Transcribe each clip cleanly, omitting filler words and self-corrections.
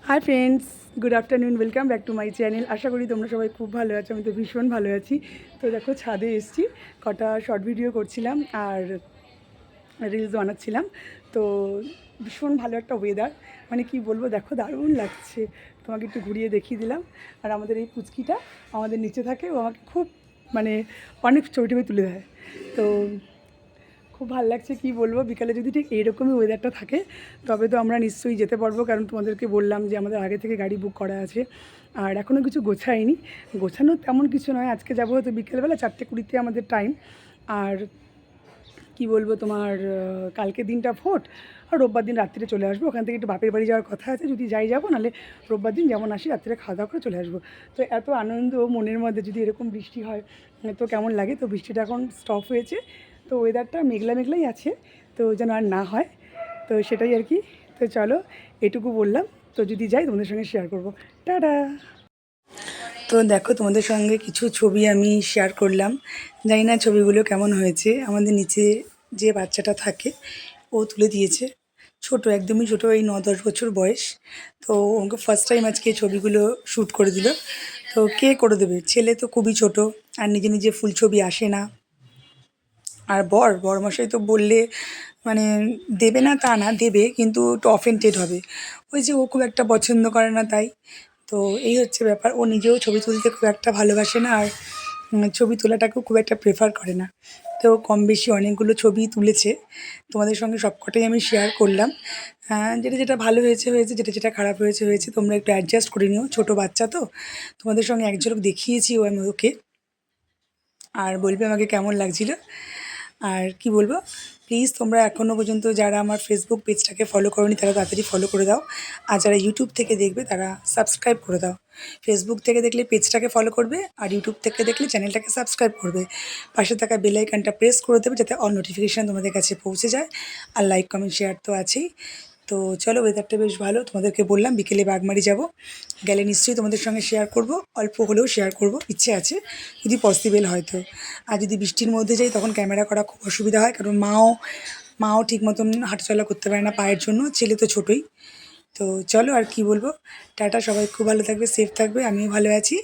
High friends, good afternoon, welcome back to my channel. আশা করি তোমরা সবাই খুব ভালো আছো। আমি তো ভীষণ ভালো আছি। তো দেখো, ছাদে এসেছি, কটা শর্ট ভিডিও করছিলাম আর রিলস বানাচ্ছিলাম। তো ভীষণ ভালো একটা ওয়েদার, মানে কি বলবো, দেখো দারুণ লাগছে। তোমাকে একটু ঘুরিয়ে দেখিয়ে দিলাম। আর আমাদের এই পুচকিটা আমাদের নিচে থাকে, ও আমাকে খুব মানে অনেক ছবি টবি তুলে দেয়। তো খুব ভালো লাগছে, কি বলবো। বিকালে যদি ঠিক এইরকমই ওয়েদারটা থাকে তবে তো আমরা নিশ্চয়ই যেতে পারবো, কারণ তোমাদেরকে বললাম যে আমাদের আগে থেকে গাড়ি বুক করা আছে। আর এখনও কিছু গোছায়নি, গোছানো তেমন কিছু নয়। আজকে যাবো হয়তো বিকেলবেলা 4:20 আমাদের টাইম। আর কি বলবো তোমার, কালকে দিনটা ভোট, আর রোববার দিন রাত্রিরে চলে আসবো। ওখান থেকে একটু বাপের বাড়ি যাওয়ার কথা আছে, যদি যাই যাবো, নাহলে রোববার দিন যেমন আসি রাত্রিরে খাওয়া দাওয়া করে চলে আসবো। তো এত আনন্দ মনের মধ্যে, যদি এরকম বৃষ্টি হয় তো কেমন লাগে। তো বৃষ্টিটা এখন স্টপ হয়েছে, তো ওয়েদারটা মেঘলা মেঘলাই আছে, তো যেন আর না হয়। তো সেটাই আর কি। তো চলো, এটুকু বললাম। তো যদি যাই তোমাদের সঙ্গে শেয়ার করবো। টাটা। তো দেখো, তোমাদের সঙ্গে কিছু ছবি আমি শেয়ার করলাম। জানি না ছবিগুলো কেমন হয়েছে। আমাদের নিচে যে বাচ্চাটা থাকে ও তুলে দিয়েছে, ছোট, একদমই ছোট, এই 9-10 বছর বয়স। তো ওকে ফার্স্ট টাইম আজকে ছবিগুলো শ্যুট করে দিল। তো কে করে দেবে, ছেলে তো খুবই ছোট, আর নিজে নিজে ফুল ছবি আসে না। আর বরমশাই তো বললে মানে দেবে না তা না, দেবে, কিন্তু একটু অফেন্টেড হবে। ওই যে ও খুব একটা পছন্দ করে না, তাই। তো এই হচ্ছে ব্যাপার। ও নিজেও ছবি তুলতে খুব একটা ভালোবাসে না, আর ছবি তোলাটাকেও খুব একটা প্রেফার করে না। তো কম বেশি অনেকগুলো ছবি তুলেছে, তোমাদের সঙ্গে সবকটাই আমি শেয়ার করলাম। যেটা যেটা ভালো হয়েছে হয়েছে, যেটা যেটা খারাপ হয়েছে হয়েছে। তোমরা একটু অ্যাডজাস্ট করে নিও, ছোটো বাচ্চা তো। তোমাদের সঙ্গে এক ঝলক দেখিয়েছি ও আমি ওকে, আর বলবে আমাকে কেমন লাগছিল। আর কি বলবো, প্লিজ তোমরা এখনও পর্যন্ত যারা আমার ফেসবুক পেজটাকে ফলো করোনি তারা তাড়াতাড়ি ফলো করে দাও। আর যারা ইউটিউব থেকে দেখবে তারা সাবস্ক্রাইব করে দাও। ফেসবুক থেকে দেখলে পেজটাকে ফলো করবে, আর ইউটিউব থেকে দেখলে চ্যানেলটাকে সাবস্ক্রাইব করবে। পাশে থাকা বেল আইকনটা প্রেস করে দেবে, যাতে অল নোটিফিকেশান তোমাদের কাছে পৌঁছে যায়। আর লাইক কমেন্ট শেয়ার তো আছেই। তো চলো, ওয়েদারটা বেশ ভালো। তোমাদেরকে বললাম বিকেলে বাগমারি যাব, গেলে নিশ্চয়ই তোমাদের সঙ্গে শেয়ার করব। অল্প হলেও শেয়ার করব, ইচ্ছে আছে, যদি পসিবল হয় তো। আর যদি বৃষ্টির মধ্যে যাই তখন ক্যামেরা করা খুব অসুবিধা হয়, কারণ মাও ঠিক মতন হাঁটাচলা করতে পারে না পায়ের জন্য, ছেলে তো ছোটোই। তো চলো, আর কি বলবো, টাটা। সবাই খুব ভালো থাকবে, সেফ থাকবে, আমিও ভালো আছি।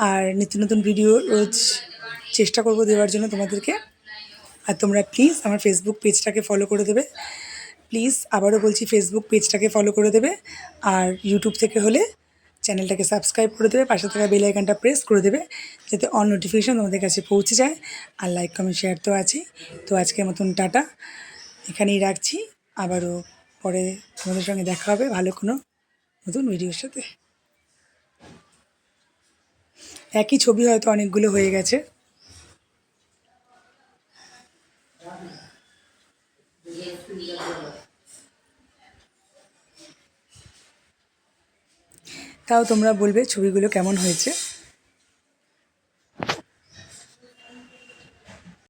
আর নিত্য নতুন ভিডিও রোজ চেষ্টা করব দেওয়ার জন্য তোমাদেরকে। আর তোমরা প্লিজ আমার ফেসবুক পেজটাকে ফলো করে দেবে। প্লিজ আবারও বলছি, ফেসবুক পেজটাকে ফলো করে দেবে। আর ইউটিউব থেকে হলে চ্যানেলটাকে সাবস্ক্রাইব করে দেবে, পাশে থাকা বেল আইকনটা প্রেস করে দেবে, যাতে অল নোটিফিকেশান তোমাদের কাছে পৌঁছে যায়। আর লাইক কমেন্ট শেয়ার তো আছেই। তো আজকের মতন টাটা, এখানেই রাখছি। আবারও পরে তোমাদের সঙ্গে দেখা হবে ভালো কোনো নতুন ভিডিওর সাথে। একই ছবি হয়তো অনেকগুলো হয়ে গেছে। তাও তোমরা বলবে ছবিগুলো কেমন হয়েছে।